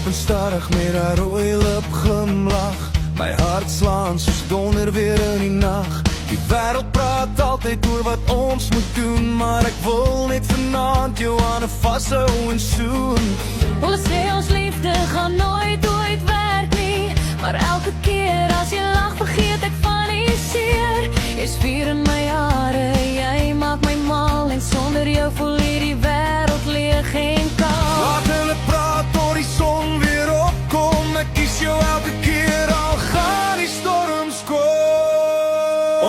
loop en stadig met haar rooi lip glimlach. My hart slaan soos donder weer in die nag. Die wêreld praat altyd oor wat ons moet doen, maar ek wil net vanaand jou hande vashou en soen. Hulle sê ons liefde gaan nooit werk nie, maar elke keer as jy lag vergeet ek van die seer. Jy's vuur in my hare, jy maak my mal, en sonder jou voel hierdie wêreld leeg en kaal. Laat hulle praat tot die son weer opkom, ek kies jou elke keer al gaan die storms kom.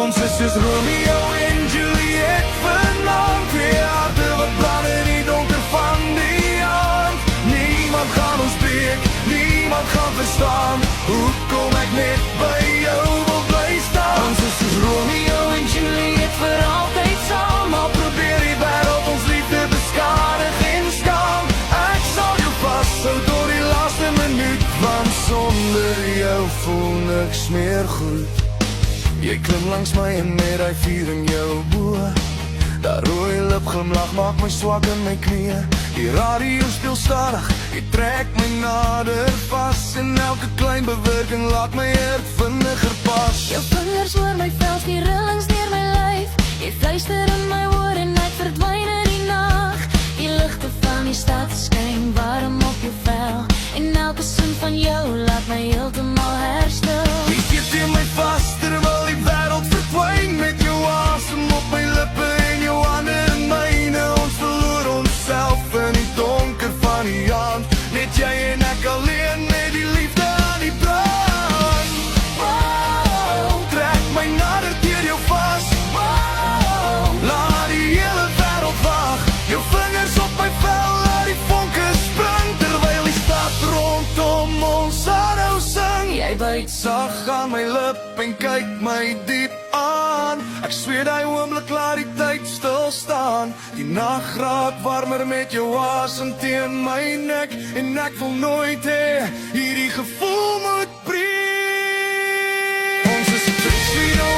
Ons is soos Romeo en Juliet vanaand, twee harte wat brand in die donker van die aand. Niemand gaan ons breek, niemand gaan verstaan, hoekom ek net by jou wil bly staan. Ons is soos Romeo en Juliet vir altyd saam, al probeer die wêreld ons liefde beskadig en skaam. Ek sal jou vashou tot die laaste minuut, want sonder jou voel niks meer goed. Jy klim langs my en met die vuur in jou boe. Daar rooi lip glimlach maak my swak in my knieë. Die radio speel stadig, jy trek my nader vas, en elke klein bewerking laat my hart vinniger pas. Jou vingers oor my vel, die rillings deur my lyf. Jy fluister in my oor en ek verdwyn in die nag. Die ligte van die stad skyn warm op jou vel, en elke sin van jou laat my heeltemal herstel. Jy sit in my vas terwyl die wêreld verdwyn, met jou asem op my lippe en jou hande in myne. Ons verloor onsself in die donker van die aand, net jy en ek alleen met die liefde aan die brand. Trek my nader deur jou vas, laat die hele wêreld wag. Jou vingers op my vel, laat die vonke spring, terwyl die stad rondom ons aanhou sing. Jy byt sag aan my lip en kyk my diep aan. Ek zweer die oomblik laat die tyd stil staan. Die nag raak warmer met jou asem teen my nek, en ek wil nooit hê hierdie gevoel moet breek. Ons is 'n tuxedo